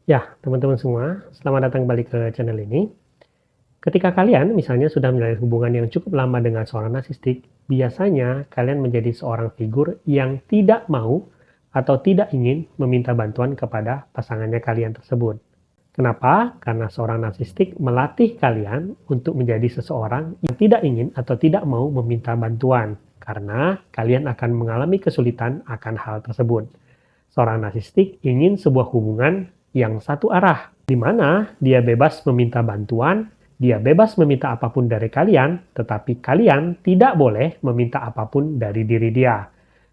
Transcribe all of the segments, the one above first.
Ya, teman-teman semua, selamat datang kembali ke channel ini. Ketika kalian misalnya sudah menjalin hubungan yang cukup lama dengan seorang narsistik, biasanya kalian menjadi seorang figur yang tidak mau atau tidak ingin meminta bantuan kepada pasangannya kalian tersebut. Kenapa? Karena seorang narsistik melatih kalian untuk menjadi seseorang yang tidak ingin atau tidak mau meminta bantuan, karena kalian akan mengalami kesulitan akan hal tersebut. Seorang narsistik ingin sebuah hubungan yang satu arah, di mana dia bebas meminta bantuan, dia bebas meminta apapun dari kalian, tetapi kalian tidak boleh meminta apapun dari diri dia.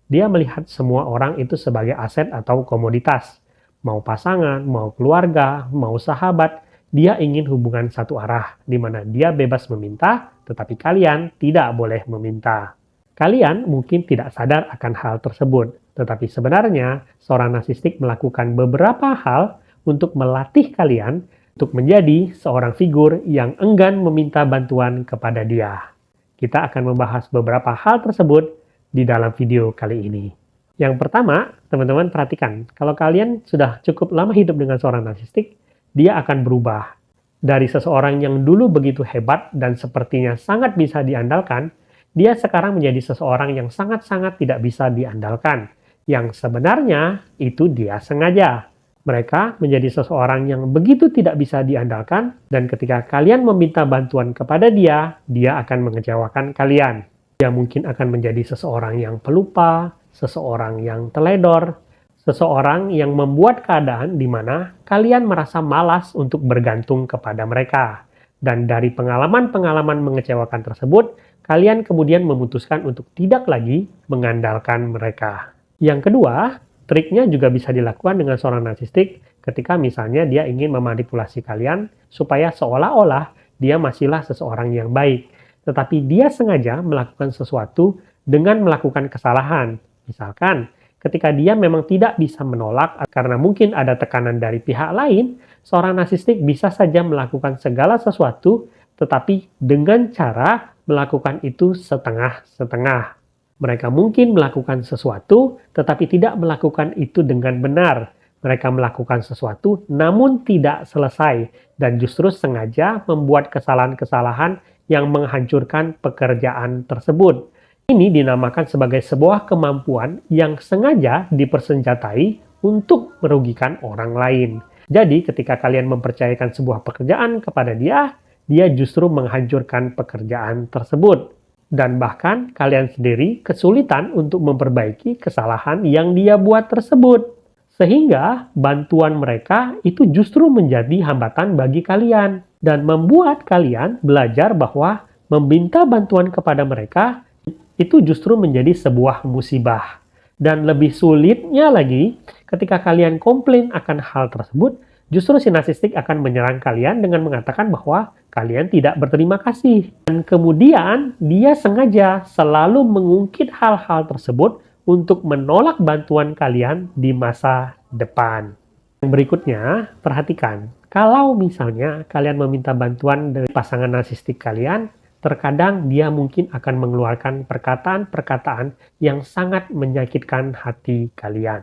Dia melihat semua orang itu sebagai aset atau komoditas. Mau pasangan, mau keluarga, mau sahabat, dia ingin hubungan satu arah, di mana dia bebas meminta, tetapi kalian tidak boleh meminta. Kalian mungkin tidak sadar akan hal tersebut, tetapi sebenarnya seorang narsistik melakukan beberapa hal untuk melatih kalian untuk menjadi seorang figur yang enggan meminta bantuan kepada dia. Kita akan membahas beberapa hal tersebut di dalam video kali ini. Yang pertama, teman-teman perhatikan, kalau kalian sudah cukup lama hidup dengan seorang narsistik, dia akan berubah. Dari seseorang yang dulu begitu hebat dan sepertinya sangat bisa diandalkan, dia sekarang menjadi seseorang yang sangat-sangat tidak bisa diandalkan. Yang sebenarnya itu dia sengaja. Mereka menjadi seseorang yang begitu tidak bisa diandalkan, dan ketika kalian meminta bantuan kepada dia, dia akan mengecewakan kalian. Dia mungkin akan menjadi seseorang yang pelupa, seseorang yang teledor, seseorang yang membuat keadaan di mana kalian merasa malas untuk bergantung kepada mereka. Dan dari pengalaman-pengalaman mengecewakan tersebut, kalian kemudian memutuskan untuk tidak lagi mengandalkan mereka. Yang kedua, triknya juga bisa dilakukan dengan seorang narsistik ketika misalnya dia ingin memanipulasi kalian supaya seolah-olah dia masihlah seseorang yang baik. Tetapi dia sengaja melakukan sesuatu dengan melakukan kesalahan. Misalkan, ketika dia memang tidak bisa menolak karena mungkin ada tekanan dari pihak lain, seorang narsistik bisa saja melakukan segala sesuatu, tetapi dengan cara melakukan itu setengah-setengah. Mereka mungkin melakukan sesuatu, tetapi tidak melakukan itu dengan benar. Mereka melakukan sesuatu, namun tidak selesai, dan justru sengaja membuat kesalahan-kesalahan yang menghancurkan pekerjaan tersebut. Ini dinamakan sebagai sebuah kemampuan yang sengaja dipersenjatai untuk merugikan orang lain. Jadi ketika kalian mempercayakan sebuah pekerjaan kepada dia, dia justru menghancurkan pekerjaan tersebut. Dan bahkan kalian sendiri kesulitan untuk memperbaiki kesalahan yang dia buat tersebut. Sehingga bantuan mereka itu justru menjadi hambatan bagi kalian. Dan membuat kalian belajar bahwa meminta bantuan kepada mereka itu justru menjadi sebuah musibah. Dan lebih sulitnya lagi, ketika kalian komplain akan hal tersebut, justru si narsistik akan menyerang kalian dengan mengatakan bahwa kalian tidak berterima kasih. Dan kemudian dia sengaja selalu mengungkit hal-hal tersebut untuk menolak bantuan kalian di masa depan. Yang berikutnya, perhatikan. Kalau misalnya kalian meminta bantuan dari pasangan narsistik kalian, terkadang dia mungkin akan mengeluarkan perkataan-perkataan yang sangat menyakitkan hati kalian.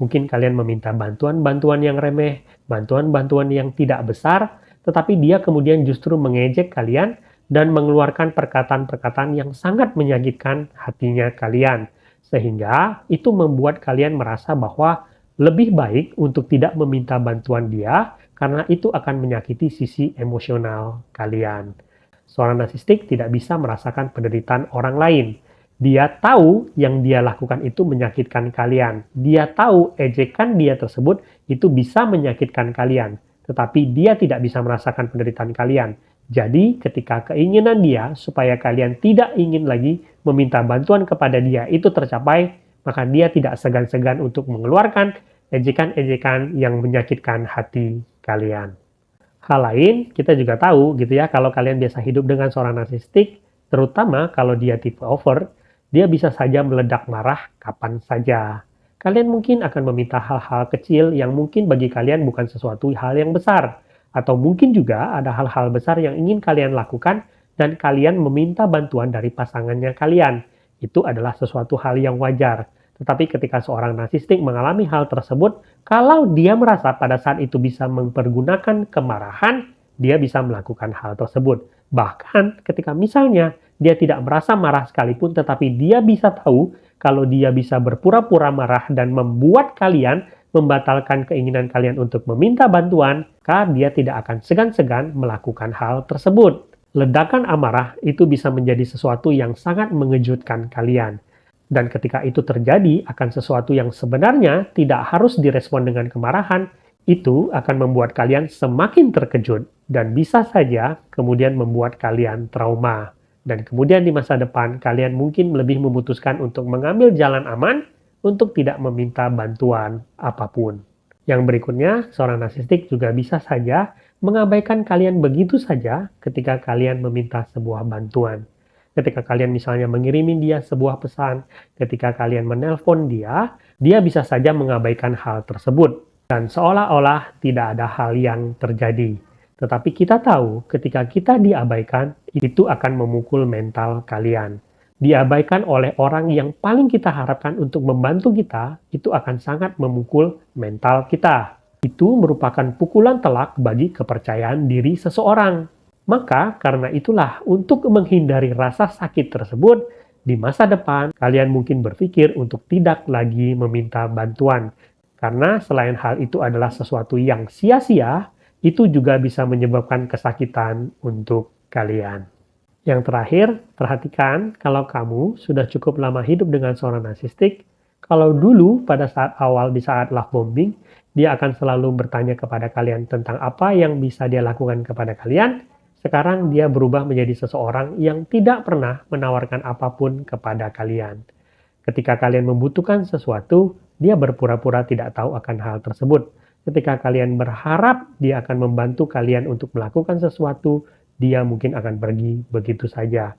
Mungkin kalian meminta bantuan-bantuan yang remeh, bantuan-bantuan yang tidak besar, tetapi dia kemudian justru mengejek kalian dan mengeluarkan perkataan-perkataan yang sangat menyakitkan hatinya kalian. Sehingga itu membuat kalian merasa bahwa lebih baik untuk tidak meminta bantuan dia, karena itu akan menyakiti sisi emosional kalian. Seorang narsistik tidak bisa merasakan penderitaan orang lain. Dia tahu yang dia lakukan itu menyakitkan kalian. Dia tahu ejekan dia tersebut itu bisa menyakitkan kalian. Tetapi dia tidak bisa merasakan penderitaan kalian. Jadi ketika keinginan dia supaya kalian tidak ingin lagi meminta bantuan kepada dia itu tercapai, maka dia tidak segan-segan untuk mengeluarkan ejekan-ejekan yang menyakitkan hati kalian. Hal lain, kita juga tahu gitu ya, kalau kalian biasa hidup dengan seorang narsistik, terutama kalau dia tipe over, dia bisa saja meledak marah kapan saja. Kalian mungkin akan meminta hal-hal kecil yang mungkin bagi kalian bukan sesuatu hal yang besar. Atau mungkin juga ada hal-hal besar yang ingin kalian lakukan dan kalian meminta bantuan dari pasangannya kalian. Itu adalah sesuatu hal yang wajar. Tetapi ketika seorang narsistik mengalami hal tersebut, kalau dia merasa pada saat itu bisa mempergunakan kemarahan, dia bisa melakukan hal tersebut. Bahkan ketika misalnya dia tidak merasa marah sekalipun, tetapi dia bisa tahu kalau dia bisa berpura-pura marah dan membuat kalian membatalkan keinginan kalian untuk meminta bantuan, maka dia tidak akan segan-segan melakukan hal tersebut. Ledakan amarah itu bisa menjadi sesuatu yang sangat mengejutkan kalian. Dan ketika itu terjadi akan sesuatu yang sebenarnya tidak harus direspon dengan kemarahan, itu akan membuat kalian semakin terkejut dan bisa saja kemudian membuat kalian trauma. Dan kemudian di masa depan kalian mungkin lebih memutuskan untuk mengambil jalan aman untuk tidak meminta bantuan apapun. Yang berikutnya, seorang narsistik juga bisa saja mengabaikan kalian begitu saja ketika kalian meminta sebuah bantuan. Ketika kalian misalnya mengirimi dia sebuah pesan, ketika kalian menelpon dia, dia bisa saja mengabaikan hal tersebut. Dan seolah-olah tidak ada hal yang terjadi. Tetapi kita tahu ketika kita diabaikan, itu akan memukul mental kalian. Diabaikan oleh orang yang paling kita harapkan untuk membantu kita, itu akan sangat memukul mental kita. Itu merupakan pukulan telak bagi kepercayaan diri seseorang. Maka karena itulah untuk menghindari rasa sakit tersebut, di masa depan kalian mungkin berpikir untuk tidak lagi meminta bantuan. Karena selain hal itu adalah sesuatu yang sia-sia, itu juga bisa menyebabkan kesakitan untuk kalian. Yang terakhir, perhatikan kalau kamu sudah cukup lama hidup dengan seorang narsistik, kalau dulu pada saat awal di saat love bombing, dia akan selalu bertanya kepada kalian tentang apa yang bisa dia lakukan kepada kalian, sekarang dia berubah menjadi seseorang yang tidak pernah menawarkan apapun kepada kalian. Ketika kalian membutuhkan sesuatu, dia berpura-pura tidak tahu akan hal tersebut. Ketika kalian berharap dia akan membantu kalian untuk melakukan sesuatu, dia mungkin akan pergi begitu saja.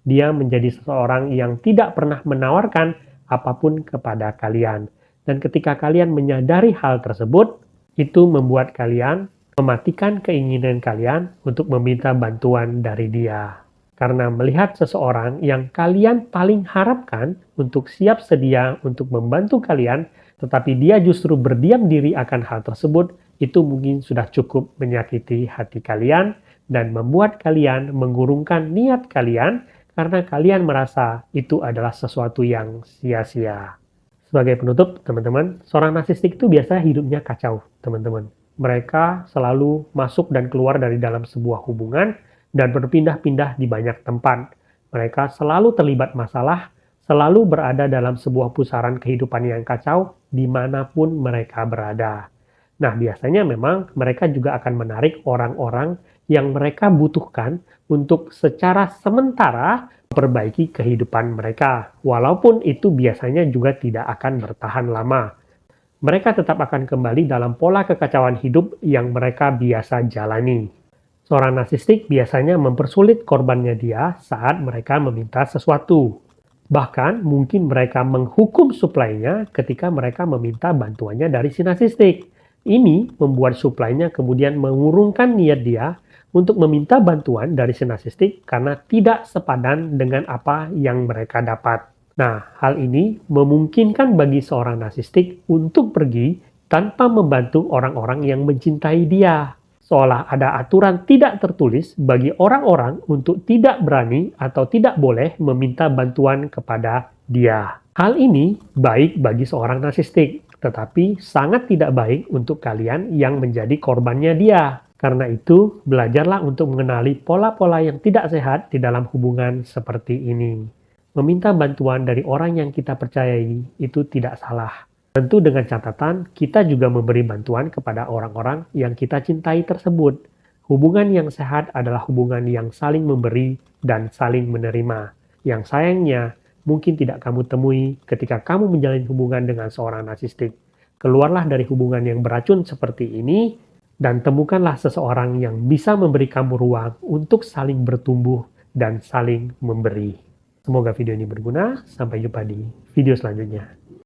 Dia menjadi seseorang yang tidak pernah menawarkan apapun kepada kalian. Dan ketika kalian menyadari hal tersebut, itu membuat kalian mematikan keinginan kalian untuk meminta bantuan dari dia. Karena melihat seseorang yang kalian paling harapkan untuk siap sedia untuk membantu kalian, tetapi dia justru berdiam diri akan hal tersebut, itu mungkin sudah cukup menyakiti hati kalian dan membuat kalian mengurungkan niat kalian karena kalian merasa itu adalah sesuatu yang sia-sia. Sebagai penutup, teman-teman, seorang narsistik itu biasanya hidupnya kacau, teman-teman. Mereka selalu masuk dan keluar dari dalam sebuah hubungan dan berpindah-pindah di banyak tempat. Mereka selalu terlibat masalah, selalu berada dalam sebuah pusaran kehidupan yang kacau dimanapun mereka berada. Nah, biasanya memang mereka juga akan menarik orang-orang yang mereka butuhkan untuk secara sementara memperbaiki kehidupan mereka. Walaupun itu biasanya juga tidak akan bertahan lama. Mereka tetap akan kembali dalam pola kekacauan hidup yang mereka biasa jalani. Seorang narsistik biasanya mempersulit korbannya dia saat mereka meminta sesuatu. Bahkan mungkin mereka menghukum suplainya ketika mereka meminta bantuannya dari si narsistik. Ini membuat suplainya kemudian mengurungkan niat dia untuk meminta bantuan dari si narsistik karena tidak sepadan dengan apa yang mereka dapat. Nah, hal ini memungkinkan bagi seorang narsistik untuk pergi tanpa membantu orang-orang yang mencintai dia. Seolah ada aturan tidak tertulis bagi orang-orang untuk tidak berani atau tidak boleh meminta bantuan kepada dia. Hal ini baik bagi seorang narsistik, tetapi sangat tidak baik untuk kalian yang menjadi korbannya dia. Karena itu, belajarlah untuk mengenali pola-pola yang tidak sehat di dalam hubungan seperti ini. Meminta bantuan dari orang yang kita percayai itu tidak salah. Tentu dengan catatan, kita juga memberi bantuan kepada orang-orang yang kita cintai tersebut. Hubungan yang sehat adalah hubungan yang saling memberi dan saling menerima. Yang sayangnya, mungkin tidak kamu temui ketika kamu menjalin hubungan dengan seorang narsistik. Keluarlah dari hubungan yang beracun seperti ini, dan temukanlah seseorang yang bisa memberi kamu ruang untuk saling bertumbuh dan saling memberi. Semoga video ini berguna. Sampai jumpa di video selanjutnya.